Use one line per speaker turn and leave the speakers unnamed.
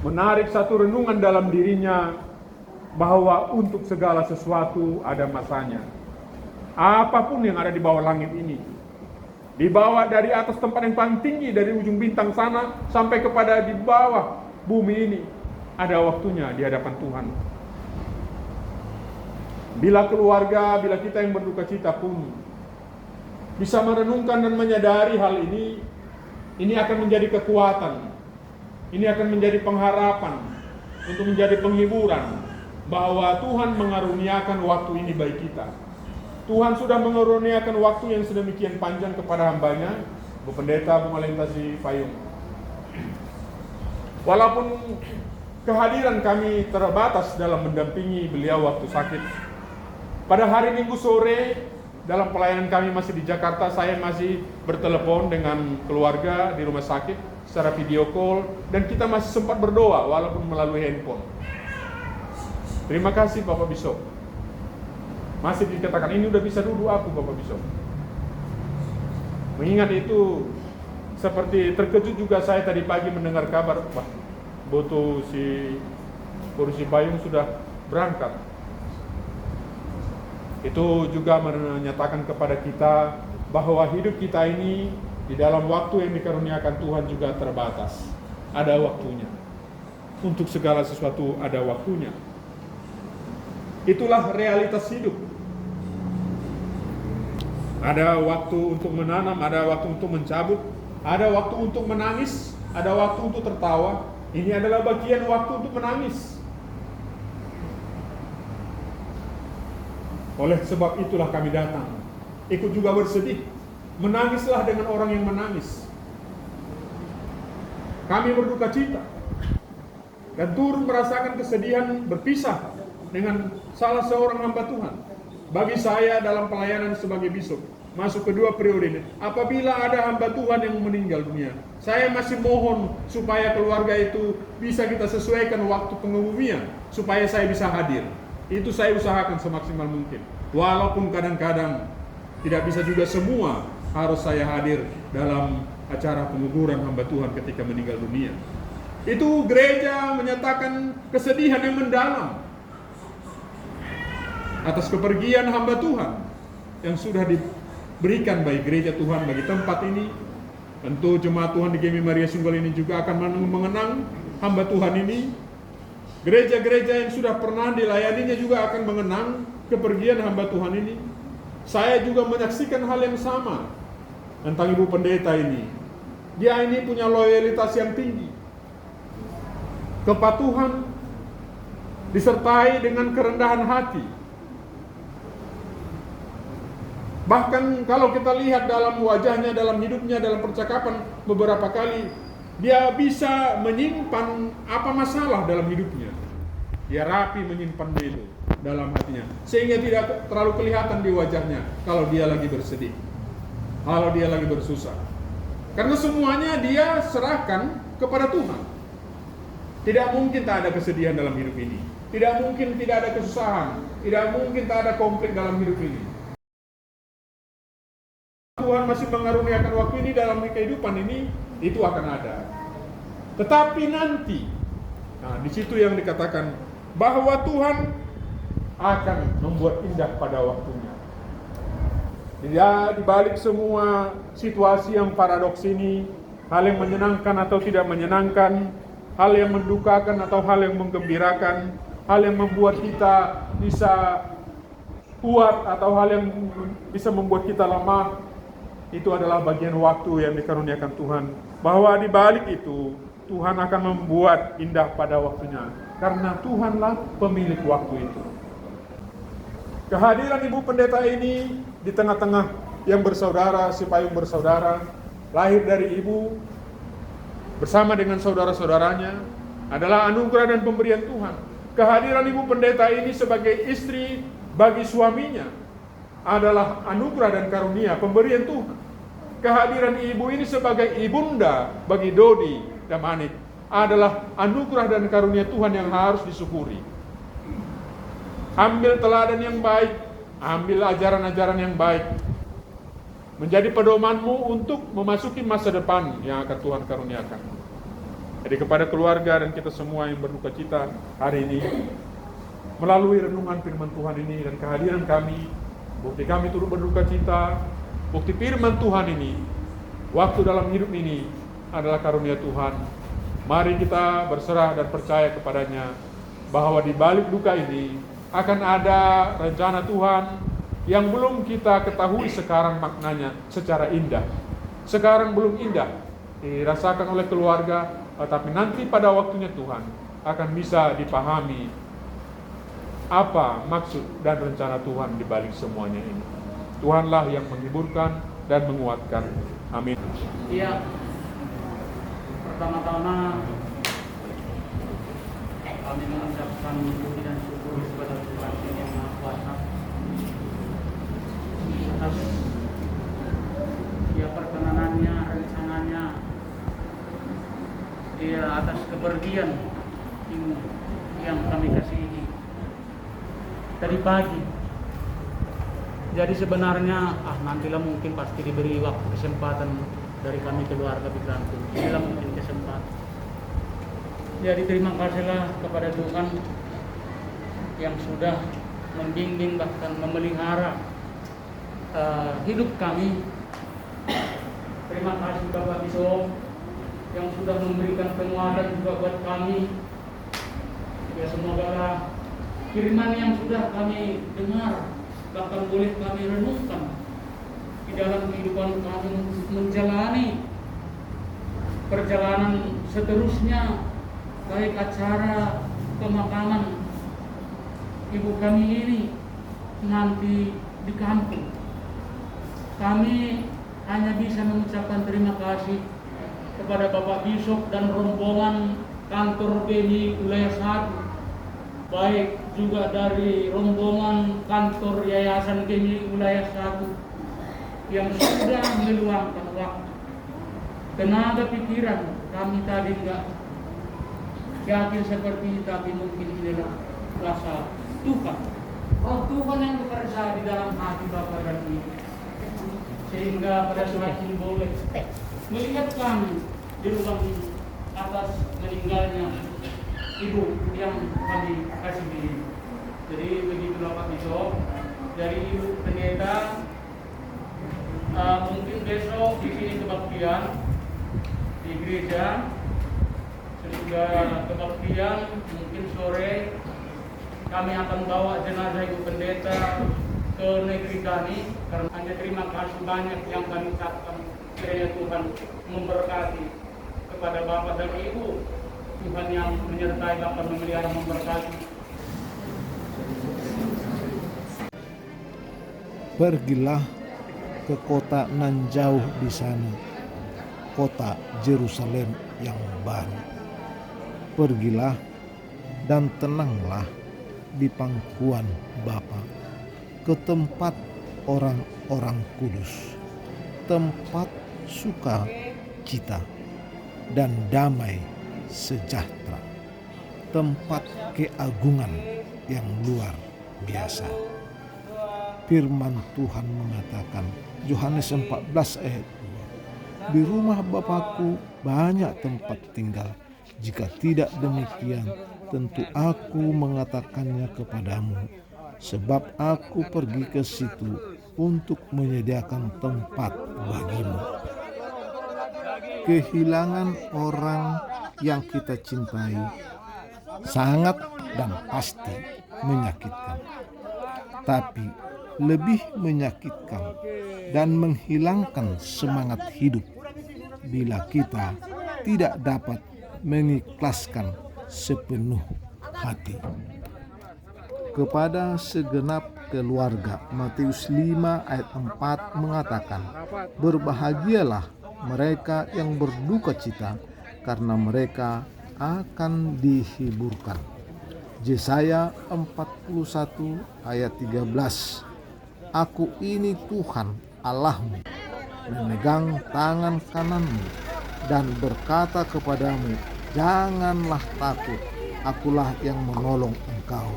menarik satu renungan dalam dirinya bahwa untuk segala sesuatu ada masanya. Apapun yang ada di bawah langit ini, dibawa dari atas tempat yang paling tinggi, dari ujung bintang sana sampai kepada di bawah bumi ini, ada waktunya di hadapan Tuhan. Bila keluarga, bila kita yang berduka cita pun bisa merenungkan dan menyadari hal ini akan menjadi kekuatan, ini akan menjadi pengharapan, untuk menjadi penghiburan bahwa Tuhan mengaruniakan waktu ini bagi kita. Tuhan sudah mengaruniakan waktu yang sedemikian panjang kepada hambanya, Bu Pendeta Bu Malintasi Payung. Walaupun kehadiran kami terbatas dalam mendampingi beliau waktu sakit, pada hari Minggu sore dalam pelayanan kami masih di Jakarta, saya masih bertelepon dengan keluarga di rumah sakit secara video call, dan kita masih sempat berdoa walaupun melalui handphone. Terima kasih Bapak Bishop. Masih dikatakan, ini udah bisa duduk aku Bapak Bishop. Mengingat itu, seperti terkejut juga saya tadi pagi mendengar kabar, wah, Boto si Kursi Payung sudah berangkat. Itu juga menyatakan kepada kita bahwa hidup kita ini di dalam waktu yang dikaruniakan Tuhan juga terbatas. Ada waktunya. Untuk segala sesuatu ada waktunya. Itulah realitas hidup. Ada waktu untuk menanam, ada waktu untuk mencabut, ada waktu untuk menangis, ada waktu untuk tertawa. Ini adalah bagian waktu untuk menangis. Oleh sebab itulah kami datang, ikut juga bersedih. Menangislah dengan orang yang menangis. Kami berduka cita dan turut merasakan kesedihan berpisah dengan salah seorang hamba Tuhan. Bagi saya dalam pelayanan sebagai bishop, masuk kedua periode ini, apabila ada hamba Tuhan yang meninggal dunia, saya masih mohon supaya keluarga itu bisa kita sesuaikan waktu pengumumian, supaya saya bisa hadir. Itu saya usahakan semaksimal mungkin. Walaupun kadang-kadang tidak bisa juga semua harus saya hadir dalam acara penguburan hamba Tuhan ketika meninggal dunia. Itu gereja menyatakan kesedihan yang mendalam atas kepergian hamba Tuhan yang sudah diberikan bagi gereja Tuhan, bagi tempat ini. Tentu jemaat Tuhan di GMI Maria Sunggal ini juga akan mengenang hamba Tuhan ini. Gereja-gereja yang sudah pernah dilayaninya juga akan mengenang kepergian hamba Tuhan ini. Saya juga menyaksikan hal yang sama tentang Ibu Pendeta ini. Dia ini punya loyalitas yang tinggi, kepatuhan, disertai dengan kerendahan hati. Bahkan kalau kita lihat dalam wajahnya, dalam hidupnya, dalam percakapan, beberapa kali dia bisa menyimpan apa masalah dalam hidupnya. Dia rapi menyimpan itu dalam hatinya, sehingga tidak terlalu kelihatan di wajahnya kalau dia lagi bersedih, kalau dia lagi bersusah. Karena semuanya dia serahkan kepada Tuhan. Tidak mungkin tak ada kesedihan dalam hidup ini. Tidak mungkin tidak ada kesusahan. Tidak mungkin tak ada konflik dalam hidup ini. Tuhan masih mengaruniakan waktu ini dalam kehidupan ini, itu akan ada. Tetapi nanti, nah di situ yang dikatakan bahwa Tuhan akan membuat indah pada waktunya. Dia di balik semua situasi yang paradoks ini, hal yang menyenangkan atau tidak menyenangkan, hal yang mendukakan atau hal yang menggembirakan, hal yang membuat kita bisa kuat atau hal yang bisa membuat kita lemah, itu adalah bagian waktu yang dikaruniakan Tuhan. Bahwa di balik itu Tuhan akan membuat indah pada waktunya, karena Tuhanlah pemilik waktu itu. Kehadiran Ibu Pendeta ini di tengah-tengah yang bersaudara, si Payung bersaudara, lahir dari ibu bersama dengan saudara-saudaranya, adalah anugerah dan pemberian Tuhan. Kehadiran Ibu Pendeta ini sebagai istri bagi suaminya adalah anugerah dan karunia, pemberian Tuhan. Kehadiran ibu ini sebagai ibunda bagi Dodi dan Manik adalah anugerah dan karunia Tuhan yang harus disyukuri. Ambil teladan yang baik, ambil ajaran-ajaran yang baik, menjadi pedomanmu untuk memasuki masa depan yang akan Tuhan karuniakan. Jadi kepada keluarga dan kita semua yang berduka cita hari ini, melalui renungan firman Tuhan ini dan kehadiran kami, bukti kami turut berduka cita, bukti firman Tuhan ini, waktu dalam hidup ini adalah karunia Tuhan. Mari kita berserah dan percaya kepadanya, bahwa di balik duka ini akan ada rencana Tuhan yang belum kita ketahui sekarang maknanya secara indah. Sekarang belum indah dirasakan oleh keluarga, tetapi nanti pada waktunya Tuhan akan bisa dipahami apa maksud dan rencana Tuhan di balik semuanya ini. Tuhanlah yang menghiburkan dan menguatkan. Amin.
Iya, pertama-tama kami mengucapkan puji dan syukur kepada Tuhan yang Maha Kuasa atas perkenanannya, rencananya, atas kepergian yang kami kasihi tadi pagi. Jadi sebenarnya nantilah mungkin pasti diberi waktu kesempatan dari kami keluarga Bikrantum. Inilah mungkin kesempatan. Jadi terima kasihlah kepada Tuhan yang sudah membimbing bahkan memelihara hidup kami. Terima kasih Bapak Bishop yang sudah memberikan penguatan juga buat kami. Ya semoga firman yang sudah kami dengar bahkan boleh kami renungkan di dalam kehidupan kami menjalani perjalanan seterusnya, baik acara pemakaman ibu kami ini nanti di kampung. Kami hanya bisa mengucapkan terima kasih kepada Bapak Bishop dan rombongan kantor BNI wilayah 1, baik juga dari rombongan kantor Yayasan BNI wilayah 1 yang sudah meluangkan waktu, tenaga pikiran. Kami tadi enggak yakin seperti ini, tapi mungkin inilah kuasa Tuhan. Oh, Tuhan yang bekerja di dalam hati Bapak dan Ibu, sehingga pada saat ini boleh melihat kami di ruang ini atas meninggalnya ibu yang kami kasihi. Jadi begitu Bapak Bishop, dari Ibu Pendeta, mungkin besok di sini kebaktian di gereja, sesudah kebaktian mungkin sore kami akan bawa jenazah Ibu Pendeta ke negeri kami. Karena hanya terima kasih banyak yang kami ucapkan, kiranya Tuhan memberkati kepada Bapak dan Ibu. Tuhan yang menyertai Bapak, memelihara, memberkati.
Pergilah ke kota nan jauh di sana, kota Yerusalem yang baru. Pergilah dan tenanglah di pangkuan Bapa, ke tempat orang-orang kudus, tempat sukacita dan damai sejahtera, tempat keagungan yang luar biasa. Firman Tuhan mengatakan, Yohanes 14 ayat 2, di rumah Bapakku banyak tempat tinggal. Jika tidak demikian, tentu aku mengatakannya kepadamu, sebab aku pergi ke situ untuk menyediakan tempat bagimu. Kehilangan orang yang kita cintai sangat dan pasti menyakitkan. Tapi lebih menyakitkan dan menghilangkan semangat hidup bila kita tidak dapat mengikhlaskan sepenuh hati. Kepada segenap keluarga, Matius 5 ayat 4 mengatakan, berbahagialah mereka yang berduka cita, karena mereka akan dihiburkan. Yesaya 41 ayat 13, Aku ini Tuhan Allahmu, memegang tangan kananmu dan berkata kepadamu, janganlah takut, akulah yang menolong engkau.